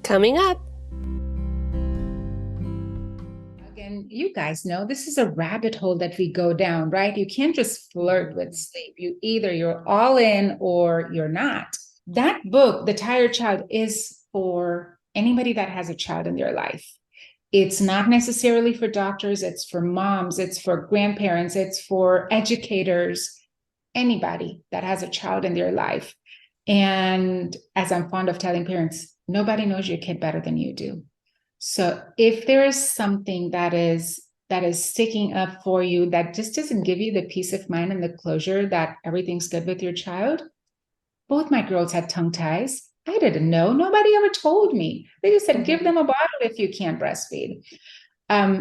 coming up. And you guys know this is a rabbit hole that we go down, right? You can't just flirt with sleep. You're all in or you're not. That book, The Tired Child, is for anybody that has a child in their life. It's not necessarily for doctors. It's for moms. It's for grandparents. It's for educators, anybody that has a child in their life. And as I'm fond of telling parents, nobody knows your kid better than you do. So if there is something that is sticking up for you that just doesn't give you the peace of mind and the closure that everything's good with your child, both my girls had tongue ties. I didn't know. Nobody ever told me. They just said, give them a bottle if you can't breastfeed.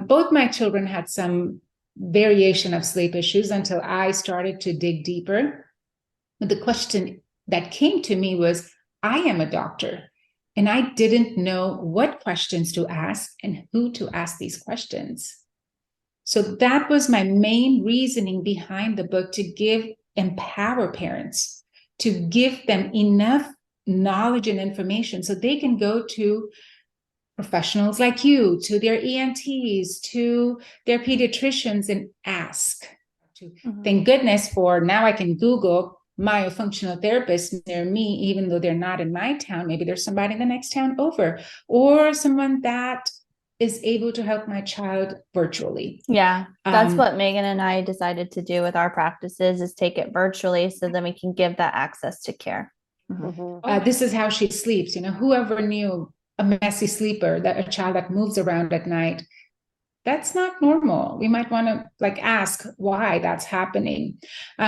Both my children had some variation of sleep issues until I started to dig deeper. But the question that came to me was, I am a doctor. And I didn't know what questions to ask and who to ask these questions. So that was my main reasoning behind the book, to empower parents, to give them enough knowledge and information so they can go to professionals like you, to their ENTs, to their pediatricians and ask. Thank goodness for now I can Google myofunctional therapists near me, even though they're not in my town. Maybe there's somebody in the next town over, or someone that is able to help my child virtually. Yeah, that's what Megan and I decided to do with our practices, is take it virtually so then we can give that access to care. This is how she sleeps. Whoever knew a messy sleeper, that a child that moves around at night, that's not normal. We might want to ask why that's happening.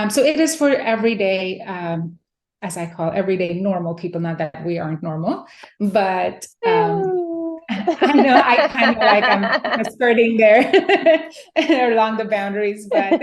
So it is for everyday, as I call everyday normal people, not that we aren't normal, but I know I kind of I'm skirting there along the boundaries, but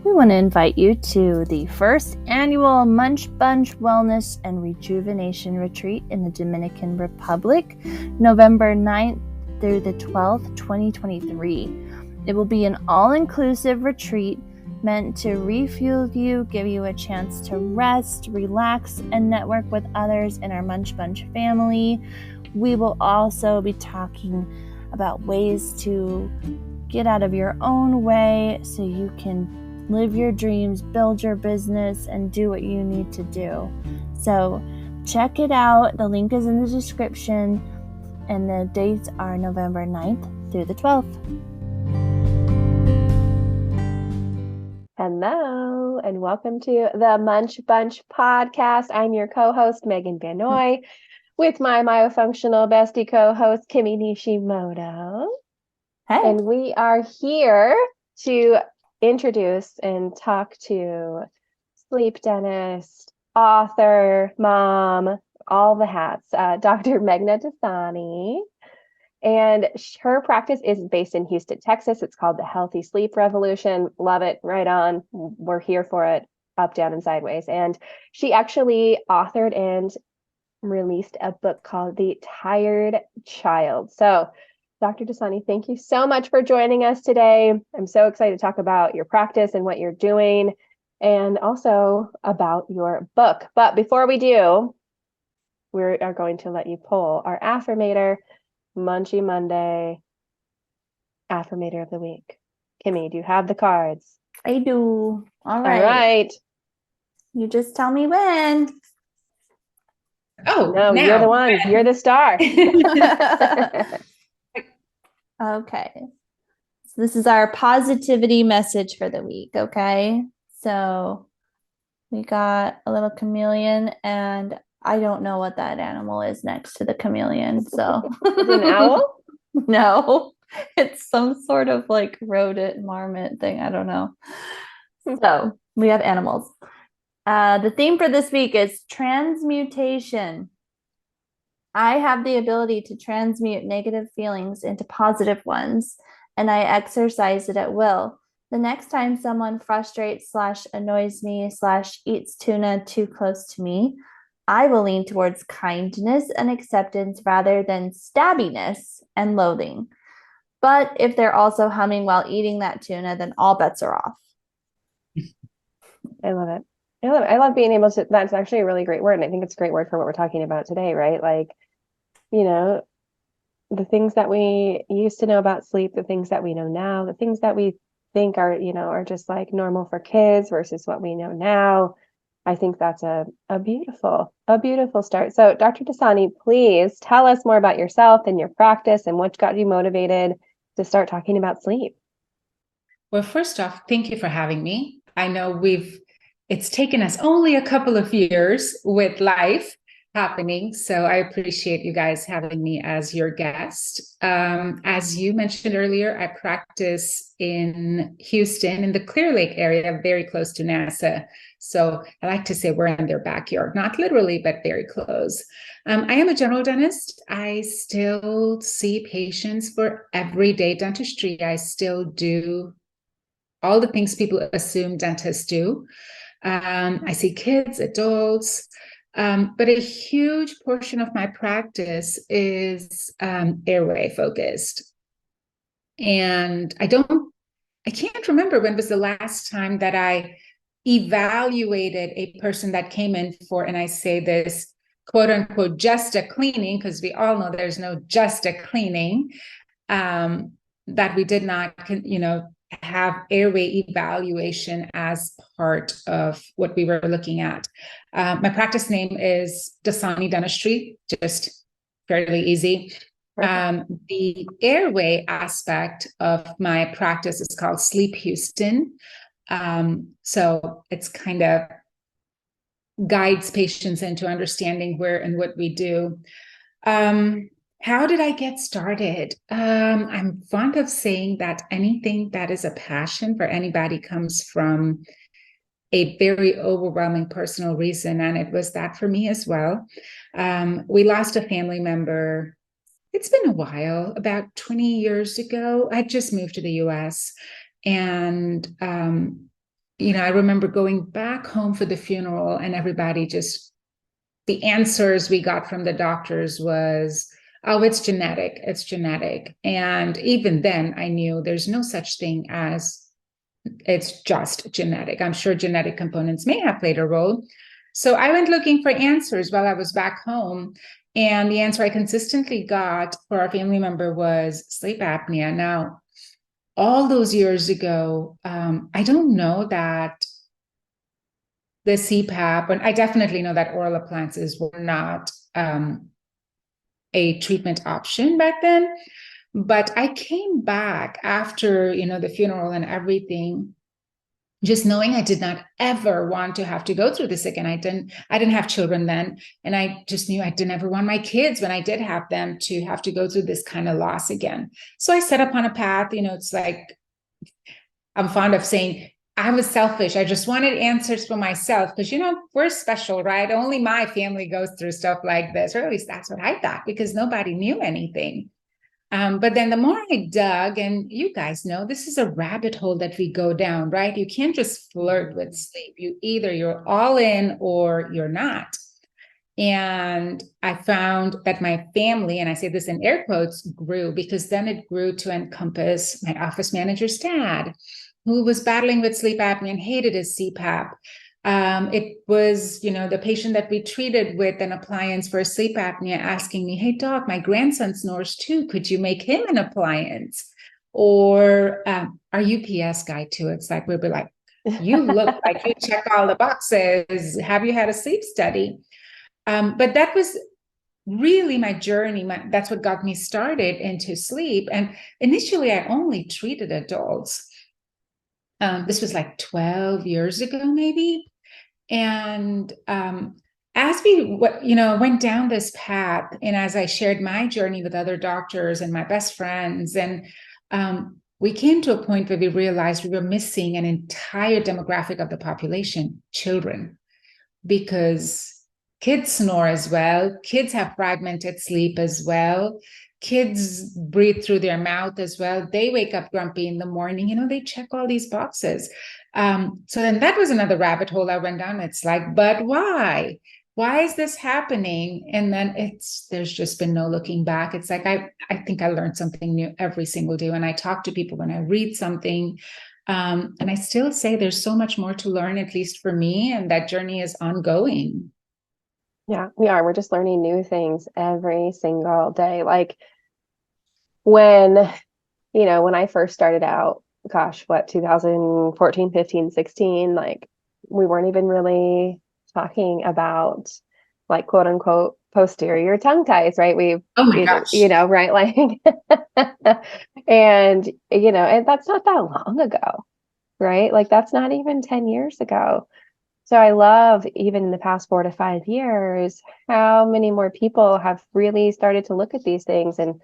we want to invite you to the first annual Munch Bunch Wellness and Rejuvenation Retreat in the Dominican Republic, November 9th through the 12th, 2023. It will be an all-inclusive retreat meant to refuel you, give you a chance to rest, relax, and network with others in our Munch Bunch family. We will also be talking about ways to get out of your own way so you can live your dreams, build your business, and do what you need to do. So check it out. The link is in the description, and the dates are November 9th through the 12th. Hello, and welcome to the Munch Bunch Podcast. I'm your co-host, Megan Banoy, with my myofunctional bestie co-host, Kimmy Nishimoto. Hey. And we are here to introduce and talk to sleep dentist, author, mom, all the hats, Dr. Meghna Dassani. And her practice is based in Houston, Texas. It's called the Healthy Sleep Revolution. Love it. Right on. We're here for it. Up, down, and sideways. And she actually authored and released a book called The Tired Child. So Dr. Dassani, thank you so much for joining us today. I'm so excited to talk about your practice and what you're doing, and also about your book. But before we do, we are going to let you pull our Affirmator Munchy Monday Affirmator of the Week. Kimmy, do you have the cards? I do. All right. All right. You just tell me when. Oh, no, now. You're the one. You're the star. Okay. So this is our positivity message for the week. Okay. So we got a little chameleon, and I don't know what that animal is next to the chameleon. So is it an owl? No, it's some sort of rodent marmot thing. I don't know. So we have animals. The theme for this week is transmutation. I have the ability to transmute negative feelings into positive ones, and I exercise it at will. The next time someone frustrates / annoys me / eats tuna too close to me, I will lean towards kindness and acceptance rather than stabbiness and loathing. But if they're also humming while eating that tuna, then all bets are off. I love it. I love being able to, that's actually a really great word. And I think it's a great word for what we're talking about today, right? Like, you know, the things that we used to know about sleep, the things that we know now, the things that we think are, are just like normal for kids versus what we know now. I think that's a beautiful start. So Dr. Dassani, please tell us more about yourself and your practice and what got you motivated to start talking about sleep. Well, first off, thank you for having me. I know it's taken us only a couple of years with life happening. So I appreciate you guys having me as your guest. As you mentioned earlier, I practice in Houston, in the Clear Lake area, very close to NASA. So I like to say we're in their backyard, not literally, but very close. I am a general dentist. I still see patients for everyday dentistry. I still do all the things people assume dentists do. I see kids, adults, but a huge portion of my practice is airway focused. And I can't remember when was the last time that I evaluated a person that came in for, and I say this, quote unquote, just a cleaning, because we all know there's no just a cleaning, that we did not, have airway evaluation as part of what we were looking at. My practice name is Dassani Dentistry, just fairly easy. The airway aspect of my practice is called Sleep Houston. So it's kind of guides patients into understanding where and what we do. How did I get started? I'm fond of saying that anything that is a passion for anybody comes from a very overwhelming personal reason. And it was that for me as well. We lost a family member. It's been a while, about 20 years ago. I just moved to the US. And, I remember going back home for the funeral and everybody the answers we got from the doctors was, oh, it's genetic. And even then I knew there's no such thing as it's just genetic. I'm sure genetic components may have played a role. So I went looking for answers while I was back home. And the answer I consistently got for our family member was sleep apnea. Now, all those years ago, I don't know that the CPAP, and I definitely know that oral appliances were not a treatment option back then. But I came back after, the funeral and everything, just knowing I did not ever want to have to go through this again. I didn't have children then. And I just knew I didn't ever want my kids, when I did have them, to have to go through this kind of loss again. So I set up on a path, it's like, I'm fond of saying, I was selfish. I just wanted answers for myself because, we're special, right? Only my family goes through stuff like this, or at least that's what I thought, because nobody knew anything. But then the more I dug, and you guys know, this is a rabbit hole that we go down, right? You can't just flirt with sleep. You're all in or you're not. And I found that my family, and I say this in air quotes, grew, because then it grew to encompass my office manager's dad, who was battling with sleep apnea and hated his CPAP. It was, the patient that we treated with an appliance for sleep apnea asking me, hey, doc, my grandson snores too. Could you make him an appliance? Or our UPS guy too. It's like, we'd be like, you look like you check all the boxes. Have you had a sleep study? But that was really my journey. That's what got me started into sleep. And initially, I only treated adults. This was like 12 years ago, maybe. And as we, went down this path, and as I shared my journey with other doctors and my best friends, and we came to a point where we realized we were missing an entire demographic of the population, children, because kids snore as well. Kids have fragmented sleep as well. Kids breathe through their mouth as well. They wake up grumpy in the morning. They check all these boxes. So then that was another rabbit hole I went down. It's like, but why? Why is this happening? And then there's just been no looking back. It's like, I think I learned something new every single day when I talk to people, when I read something. And I still say there's so much more to learn, at least for me, and that journey is ongoing. Yeah, we are. We're just learning new things every single day. Like when, when I first started out, gosh, what, 2014, 15, 16, like we weren't even really talking about like quote unquote posterior tongue ties, right? Oh my gosh. Right? Like, and that's not that long ago, right? Like that's not even 10 years ago. So I love, even in the past 4 to 5 years, how many more people have really started to look at these things. And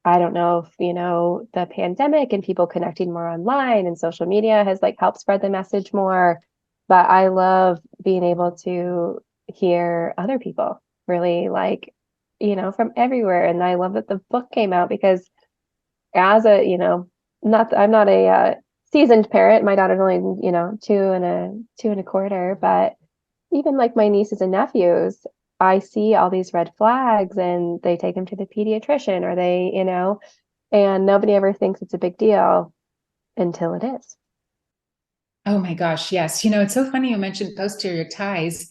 I don't know if, the pandemic and people connecting more online and social media has like helped spread the message more. But I love being able to hear other people really like, from everywhere. And I love that the book came out because as a, I'm not a seasoned parent. My daughter's only, two and a quarter, but even like my nieces and nephews, I see all these red flags and they take them to the pediatrician or and nobody ever thinks it's a big deal until it is. Oh my gosh, yes. It's so funny you mentioned posterior ties.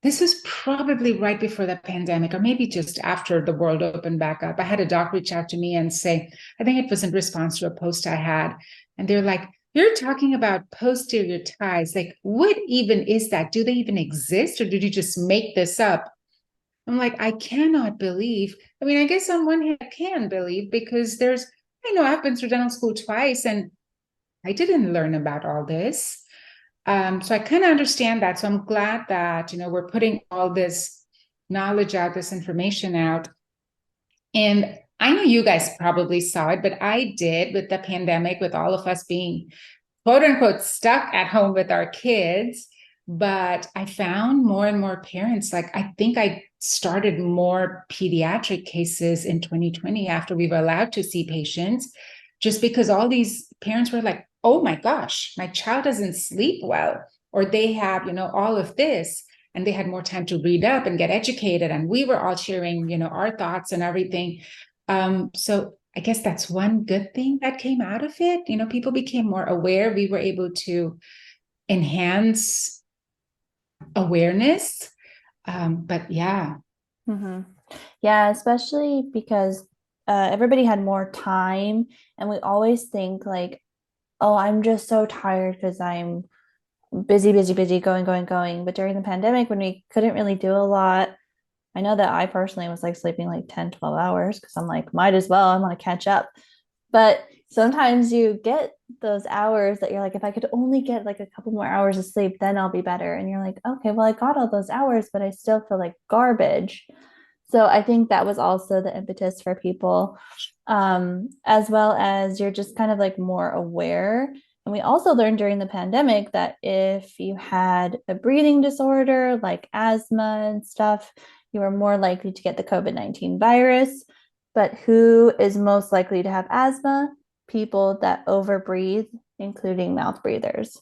This was probably right before the pandemic, or maybe just after the world opened back up. I had a doc reach out to me and say, I think it was in response to a post I had. And they're like, you're talking about posterior ties. Like, what even is that? Do they even exist, or did you just make this up? I'm like, I cannot believe. I mean, I guess on one hand, I can believe because I've been through dental school twice and I didn't learn about all this. So I kind of understand that. So I'm glad that, we're putting all this knowledge out, this information out. And I know you guys probably saw it, but I did with the pandemic, with all of us being quote unquote stuck at home with our kids. But I found more and more parents, like I think I started more pediatric cases in 2020 after we were allowed to see patients, just because all these parents were like, oh my gosh, my child doesn't sleep well, or they have, all of this, and they had more time to read up and get educated. And we were all sharing, our thoughts and everything. So I guess that's one good thing that came out of it. People became more aware. We were able to enhance awareness. But yeah. Mm-hmm. Yeah, especially because everybody had more time, and we always think like, oh, I'm just so tired because I'm busy, going. But during the pandemic, when we couldn't really do a lot, I know that I personally was like sleeping like 10, 12 hours because I'm like, might as well, I want to catch up. But sometimes you get those hours that you're like, if I could only get like a couple more hours of sleep, then I'll be better. And you're like, okay, well, I got all those hours, but I still feel like garbage. So I think that was also the impetus for people, as well as you're just kind of like more aware. And we also learned during the pandemic that if you had a breathing disorder like asthma and stuff, you were more likely to get the COVID-19 virus. But who is most likely to have asthma? People that overbreathe, including mouth breathers.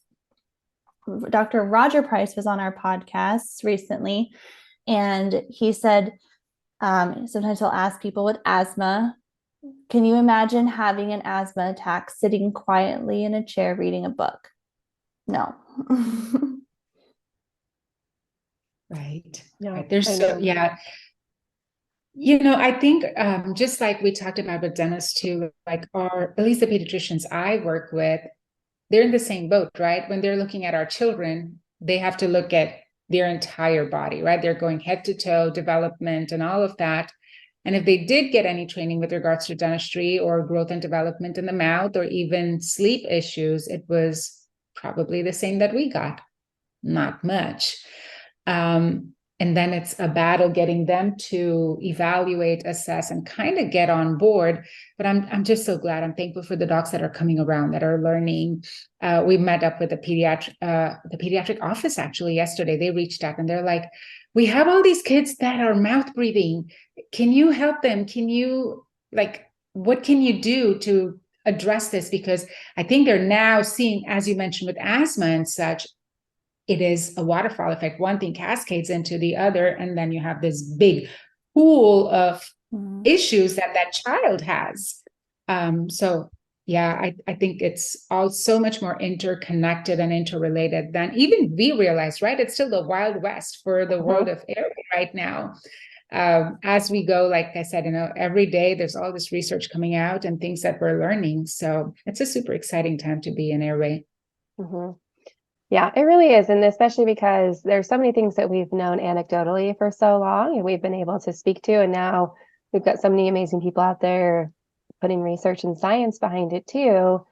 Dr. Roger Price was on our podcast recently, and he said, sometimes he'll ask people with asthma, can you imagine having an asthma attack sitting quietly in a chair reading a book? No. Right. No, Right. There's I so, know. yeah. I think just like we talked about with dentists too, like at least the pediatricians I work with, they're in the same boat, right? When they're looking at our children, they have to look at their entire body, right? They're going head to toe, development and all of that. And if they did get any training with regards to dentistry or growth and development in the mouth or even sleep issues, it was probably the same that we got, not much. And then it's a battle getting them to evaluate, assess, and kind of get on board. But I'm just so glad. I'm thankful for the docs that are coming around, that are learning. We met up with the pediatric office actually yesterday. They reached out and they're like, we have all these kids that are mouth breathing. Can you help them? What can you do to address this? Because I think they're now seeing, as you mentioned with asthma and such, it is a waterfall effect. One thing cascades into the other, and then you have this big pool of issues that child has. So I think it's all so much more interconnected and interrelated than even we realize, right? It's still the Wild West for the world of airway right now. As we go, like I said, every day there's all this research coming out and things that we're learning. So it's a super exciting time to be in airway. Yeah, it really is. And especially because there's so many things that we've known anecdotally for so long and we've been able to speak to. And now we've got so many amazing people out there putting research and science behind it too.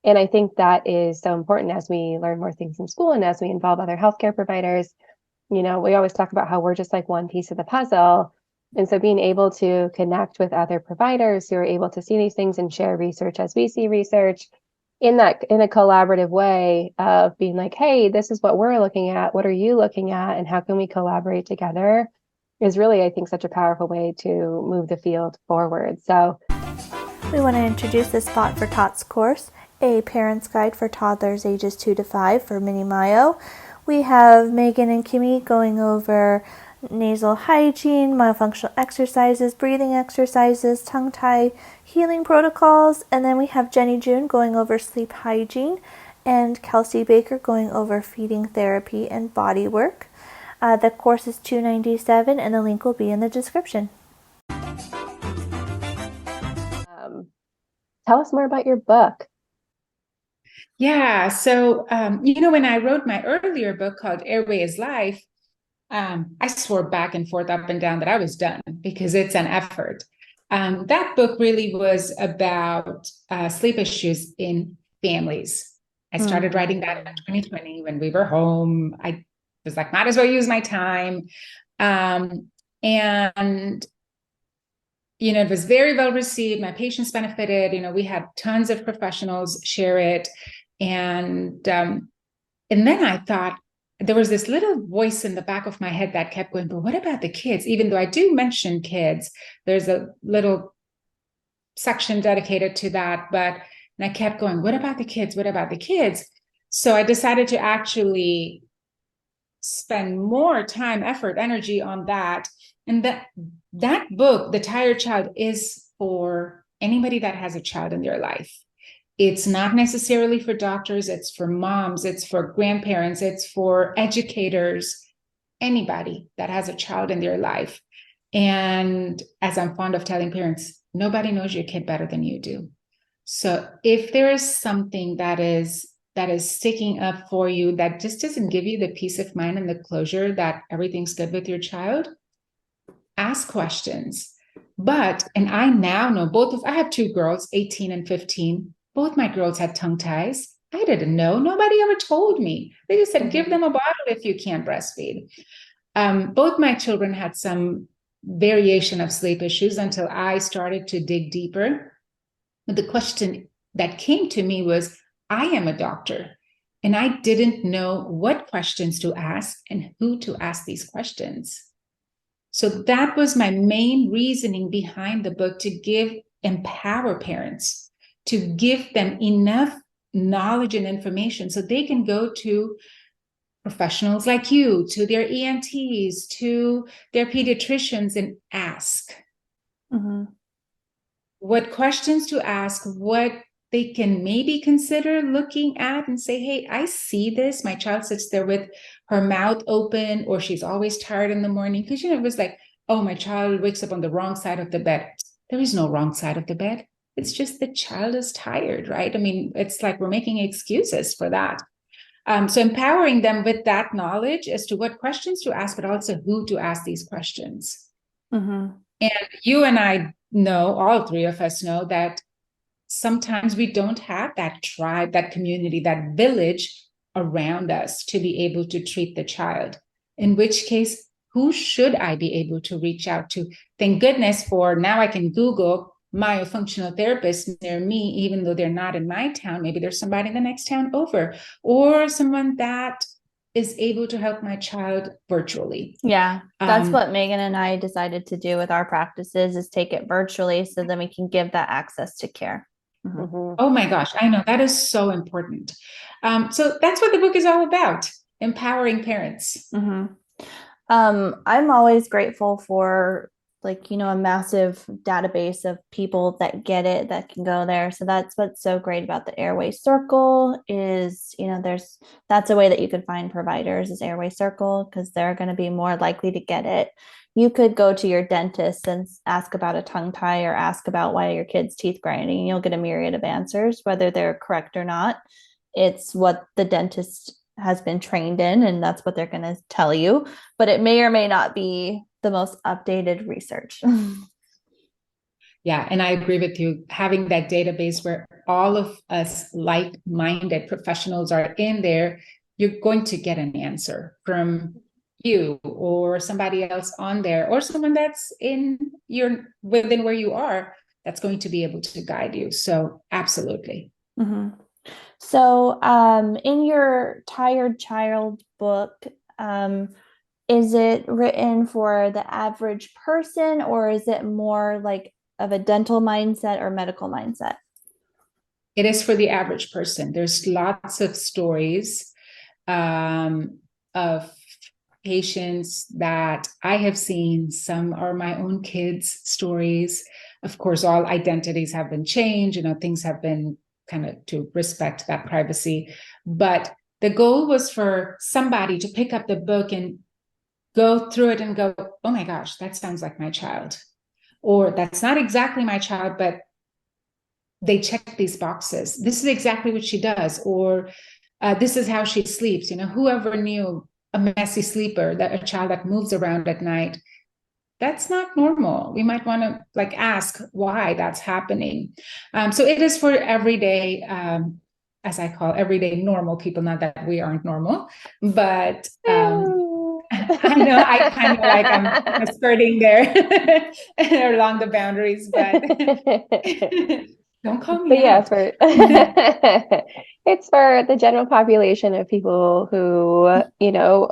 And I think that is so important as we learn more things in school and as we involve other healthcare providers. We always talk about how we're just like one piece of the puzzle. And so being able to connect with other providers who are able to see these things and share research as we see research in a collaborative way of being like, hey, this is what we're looking at. What are you looking at? And how can we collaborate together is really, I think, such a powerful way to move the field forward. So we want to introduce the Spot for Tots course, a parent's guide for toddlers ages 2 to 5 for mini Myo. We have Megan and Kimmy going over nasal hygiene, myofunctional exercises, breathing exercises, tongue-tie healing protocols, and then we have Jenny June going over sleep hygiene and Kelsey Baker going over feeding therapy and body work. The course is $297 and the link will be in the description. Tell us more about your book. Yeah. So, when I wrote my earlier book called Airway Is Life, I swore back and forth, up and down, that I was done because it's an effort. That book really was about sleep issues in families. I started writing that in 2020 when we were home. I was like, might as well use my time. And it was very well received. My patients benefited. We had tons of professionals share it. And then I thought, there was this little voice in the back of my head that kept going, but what about the kids? Even though I do mention kids, there's a little section dedicated to that. And I kept going, what about the kids? What about the kids? So I decided to actually spend more time, effort, energy on that. And that book, The Tired Child, is for anybody that has a child in their life. It's not necessarily for doctors. It's for moms. It's for grandparents. It's for educators, anybody that has a child in their life. And as I'm fond of telling parents, nobody knows your kid better than you do. So if there is something that is sticking up for you that just doesn't give you the peace of mind and the closure that everything's good with your child, ask questions. And I now know I have two girls, 18 and 15. Both my girls had tongue ties. I didn't know. Nobody ever told me. They just said, give them a bottle if you can't breastfeed. Both my children had some variation of sleep issues until I started to dig deeper. But the question that came to me was, I am a doctor, and I didn't know what questions to ask and who to ask these questions. So that was my main reasoning behind the book, to empower parents, to give them enough knowledge and information so they can go to professionals like you, to their ENTs, to their pediatricians, and ask what questions to ask, what they can maybe consider looking at and say, hey, I see this. My child sits there with her mouth open, or she's always tired in the morning. Because, it was like, oh, my child wakes up on the wrong side of the bed. There is no wrong side of the bed. It's just the child is tired, right? I mean, it's like we're making excuses for that. So empowering them with that knowledge as to what questions to ask, but also who to ask these questions. And you and I know, all three of us know, that sometimes we don't have that tribe, that community, that village around us to be able to treat the child. In which case, who should I be able to reach out to? Thank goodness for now I can Google myofunctional therapists near me, even though they're not in my town. Maybe there's somebody in the next town over, or someone that is able to help my child virtually. Yeah, that's what Megan and I decided to do with our practices, is take it virtually so then we can give that access to care. Oh my gosh, I know, that is so important. So that's what the book is all about, empowering parents. I'm always grateful for a massive database of people that get it, that can go there. So that's what's so great about the Airway Circle is, that's a way that you could find providers is Airway Circle, because they're going to be more likely to get it. You could go to your dentist and ask about a tongue tie or ask about why your kid's teeth grinding. You'll get a myriad of answers, whether they're correct or not. It's what the dentist has been trained in, and that's what they're going to tell you. But it may or may not be the most updated research. Yeah, and I agree with you. Having that database where all of us like-minded professionals are in there, you're going to get an answer from you or somebody else on there, or someone that's within where you are, that's going to be able to guide you. So absolutely. Mm-hmm. So in your Tired Child book, is it written for the average person, or is it more like of a dental mindset or medical mindset? It is for the average person. There's lots of stories of patients that I have seen. Some are my own kids' stories. Of course, all identities have been changed. Things have been kind of to respect that privacy. But the goal was for somebody to pick up the book and go through it and go, oh my gosh, that sounds like my child. Or that's not exactly my child, but they check these boxes. This is exactly what she does. Or this is how she sleeps. Whoever knew a messy sleeper, that a child that moves around at night, that's not normal. We might want to ask why that's happening. So it is for everyday, as I call everyday normal people, not that we aren't normal, but I know I kind of I'm skirting there along the boundaries, but don't call me out. It's for the general population of people who,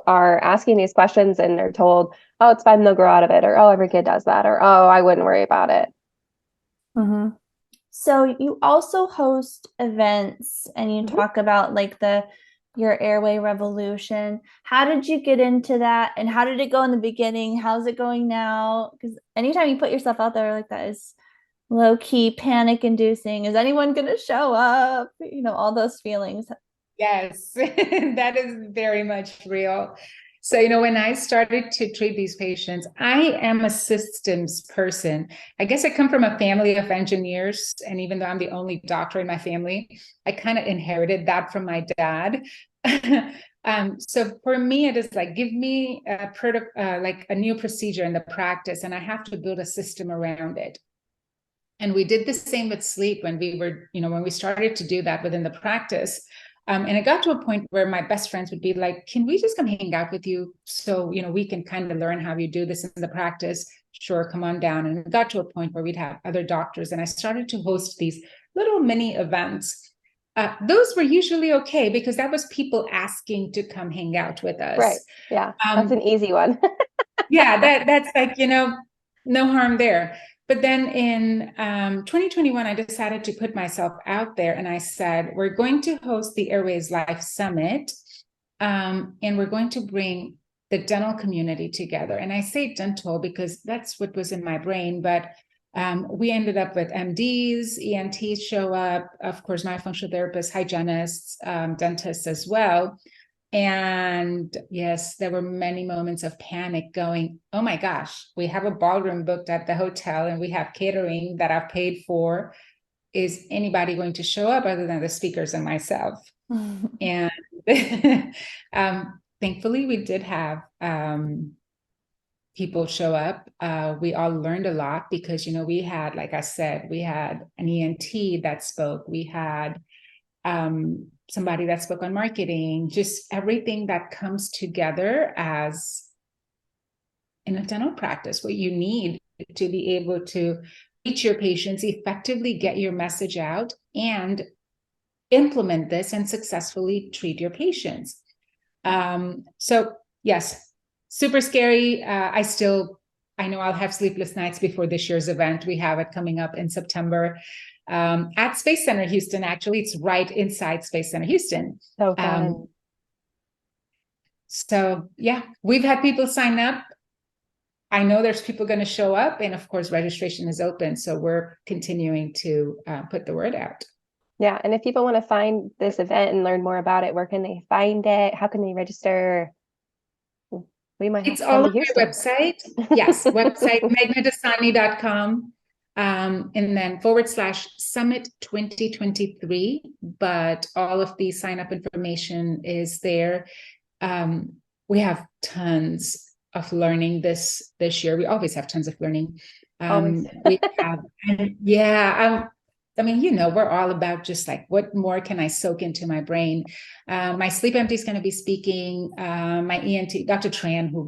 are asking these questions and they're told, oh, it's fine, they'll grow out of it, or oh, every kid does that, or oh, I wouldn't worry about it. Mm-hmm. So you also host events and you talk about your airway revolution. How did you get into that, and how did it go in the beginning? How's it going now? Because anytime you put yourself out there like that is low-key panic inducing. Is anyone going to show up? All those feelings. Yes, that is very much real. So, when I started to treat these patients, I am a systems person. I guess I come from a family of engineers. And even though I'm the only doctor in my family, I kind of inherited that from my dad. So for me, it is give me a new procedure in the practice, and I have to build a system around it. And we did the same with sleep when when we started to do that within the practice. And it got to a point where my best friends would be like, can we just come hang out with you? So, we can kind of learn how you do this in the practice. Sure, come on down. And it got to a point where we'd have other doctors. And I started to host these little mini events. Those were usually okay because that was people asking to come hang out with us. Right. Yeah. That's an easy one. Yeah, that's no harm there. But then in 2021, I decided to put myself out there, and I said, we're going to host the Airway Is Life Summit, and we're going to bring the dental community together. And I say dental because that's what was in my brain, but we ended up with MDs, ENTs show up, of course, myofunctional therapists, hygienists, dentists as well. And yes, there were many moments of panic going, oh my gosh, we have a ballroom booked at the hotel and we have catering that I've paid for. Is anybody going to show up other than the speakers and myself? And thankfully, we did have people show up. We all learned a lot because, we had, like I said, we had an ENT that spoke. We had somebody that spoke on marketing, just everything that comes together as in a dental practice, what you need to be able to reach your patients, effectively get your message out, and implement this and successfully treat your patients. So yes, super scary. I know I'll have sleepless nights before this year's event. We have it coming up in September. At Space Center Houston, actually, it's right inside Space Center Houston. So fun. So yeah, we've had people sign up I know there's people going to show up, and of course, registration is open. So we're continuing to put the word out. Yeah. And if people want to find this event and learn more about it, where can they find it? How can they register? We might have It's to come all to on my Houston. website. Yes, website meghnadassani.com. And then /summit 2023. But all of the sign up information is there. We have tons of learning this year. We always have tons of learning. We have, I mean, you know, we're all about just like, what more can I soak into my brain? My sleep MD is going to be speaking. My ENT, Dr. Tran, who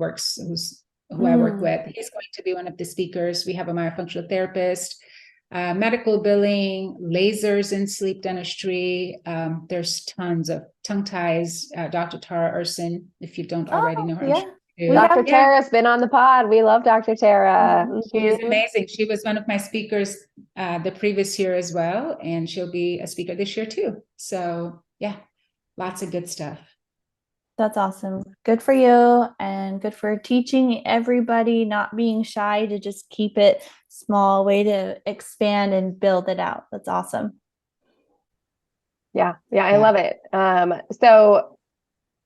I work with, he's going to be one of the speakers. We have a myofunctional therapist, medical billing, lasers in sleep dentistry. There's tons of tongue ties. Dr. Tara Urson, if you don't already know her. Yeah. Dr. Tara's been on the pod. We love Dr. Tara. She's amazing. She was one of my speakers the previous year as well, and she'll be a speaker this year too. So yeah, lots of good stuff. That's awesome. Good for you, and good for teaching everybody, not being shy, to just keep it small, way to expand and build it out. That's awesome. Yeah, I love it. So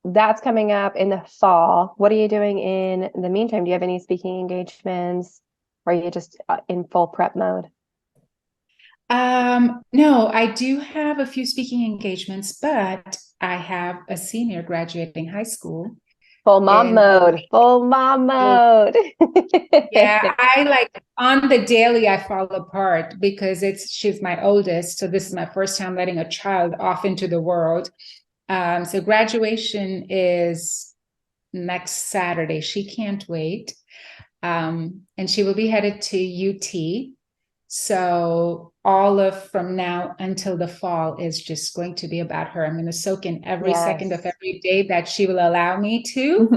that's coming up in the fall. What are you doing in the meantime? Do you have any speaking engagements, or are you just in full prep mode? No, I do have a few speaking engagements, but I have a senior graduating high school. Full mom mode. Yeah, I like on the daily, I fall apart because she's my oldest. So this is my first time letting a child off into the world. So graduation is next Saturday. She can't wait. And she will be headed to UT. So all of from now until the fall is just going to be about her. I'm going to soak in every second of every day that she will allow me to,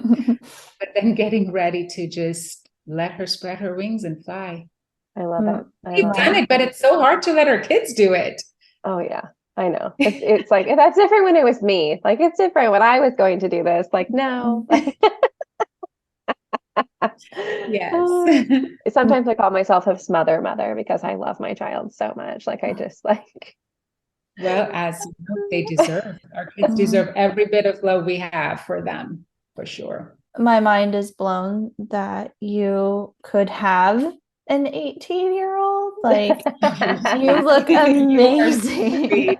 but then getting ready to just let her spread her wings and fly. I love it. We've done it, but it's so hard to let our kids do it. Oh yeah, I know. It's like, that's different when it was me. Like, it's different when I was going to do this. Like, no. Yes. Sometimes I call myself a smother mother because I love my child so much. Like, I just like. Well, as you know, they deserve. Our kids deserve every bit of love we have for them, for sure. My mind is blown that you could have an 18-year-old. Like, you look amazing.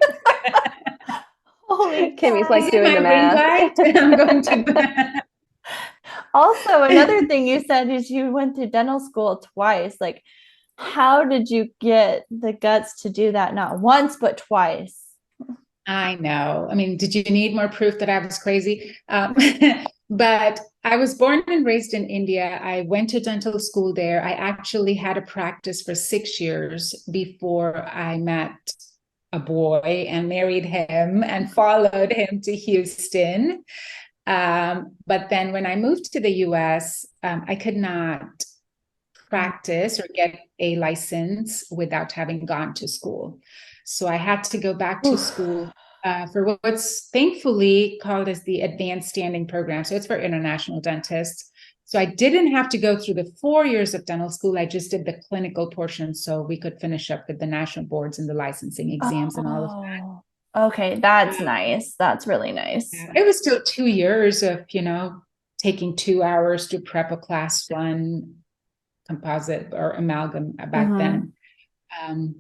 Holy Kimmy's like doing the math. I'm going to. Also, another thing you said is you went to dental school twice. Like, how did you get the guts to do that? Not once, but twice. I know. I mean, did you need more proof that I was crazy? But I was born and raised in India. I went to dental school there. I actually had a practice for 6 years before I met a boy and married him and followed him to Houston. But then when I moved to the US, I could not practice or get a license without having gone to school. So I had to go back to school for what's thankfully called as the advanced standing program. So it's for international dentists. So I didn't have to go through the 4 years of dental school. I just did the clinical portion so we could finish up with the national boards and the licensing exams and all of that. Okay, that's nice. That's really nice. It was still 2 years of, taking 2 hours to prep a class 1 composite or amalgam back then.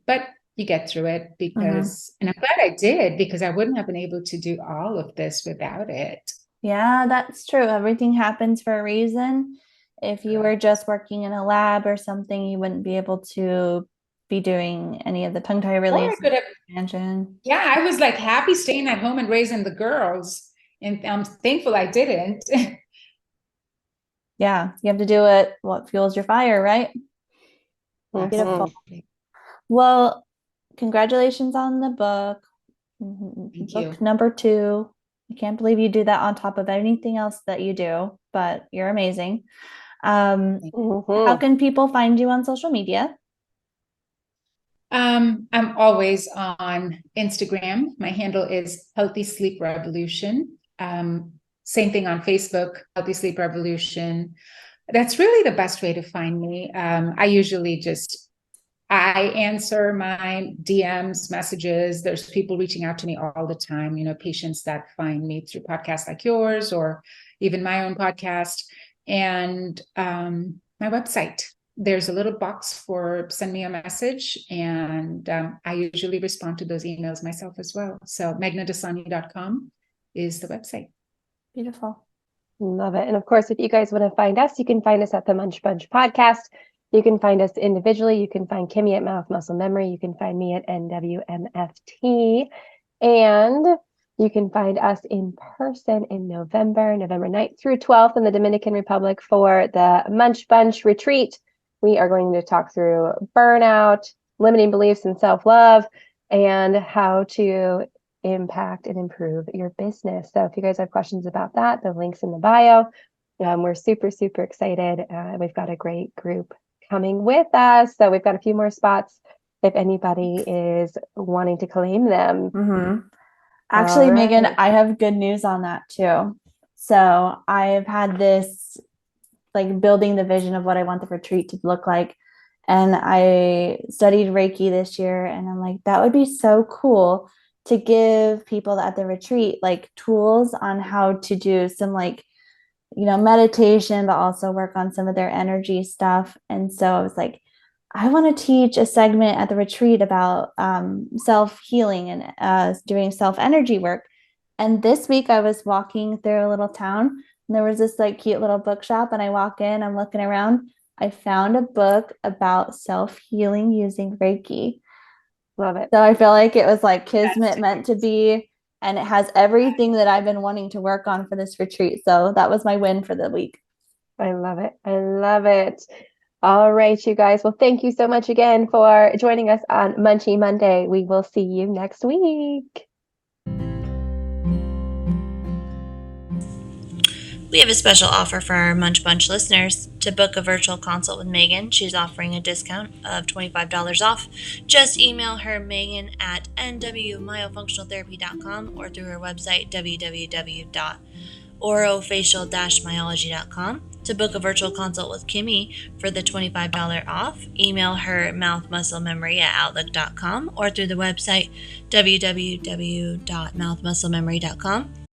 But you get through it because, and I'm glad I did, because I wouldn't have been able to do all of this without it. Yeah, that's true. Everything happens for a reason. If you were just working in a lab or something, you wouldn't be able to be doing any of the tongue tie related expansion. Yeah, I was like happy staying at home and raising the girls, and I'm thankful I didn't. Yeah, you have to do it. What fuels your fire, right? Beautiful. Well, congratulations on the book. Book number 2. I can't believe you do that on top of anything else that you do, but you're amazing. How can people find you on social media? I'm always on Instagram. My handle is Healthy Sleep Revolution. Same thing on Facebook, Healthy Sleep Revolution. That's really the best way to find me. I usually I answer my DMs, messages. There's people reaching out to me all the time, patients that find me through podcasts like yours or even my own podcast. And my website, there's a little box for send me a message. And I usually respond to those emails myself as well. So meghnadassani.com is the website. Beautiful. Love it. And of course, if you guys want to find us, you can find us at the Munch Bunch Podcast. You can find us individually. You can find Kimmy at Mouth Muscle Memory. You can find me at NWMFT. And you can find us in person in November 9th through 12th in the Dominican Republic for the Munch Bunch Retreat. We are going to talk through burnout, limiting beliefs, and self-love, and how to impact and improve your business. So if you guys have questions about that, the link's in the bio. We're super, super excited. We've got a great group coming with us. So we've got a few more spots if anybody is wanting to claim them. Mm-hmm. Actually, right. Megan, I have good news on that too. So I've had this building the vision of what I want the retreat to look like. And I studied Reiki this year, and I'm like, that would be so cool to give people at the retreat tools on how to do some meditation, but also work on some of their energy stuff. And so I was like, I want to teach a segment at the retreat about self-healing and doing self-energy work. And this week I was walking through a little town, and there was this cute little bookshop, and I walk in, I'm looking around, I found a book about self-healing using Reiki. Love it. So I feel like it was kismet meant to be. And it has everything that I've been wanting to work on for this retreat. So that was my win for the week. I love it. I love it. All right, you guys. Well, thank you so much again for joining us on Munchie Monday. We will see you next week. We have a special offer for our Munch Bunch listeners. To book a virtual consult with Megan, she's offering a discount of $25 off. Just email her, Megan, at nwmyofunctionaltherapy.com or through her website, www.orofacial-myology.com. To book a virtual consult with Kimmy for the $25 off, email her mouthmusclememory@outlook.com or through the website, www.mouthmusclememory.com.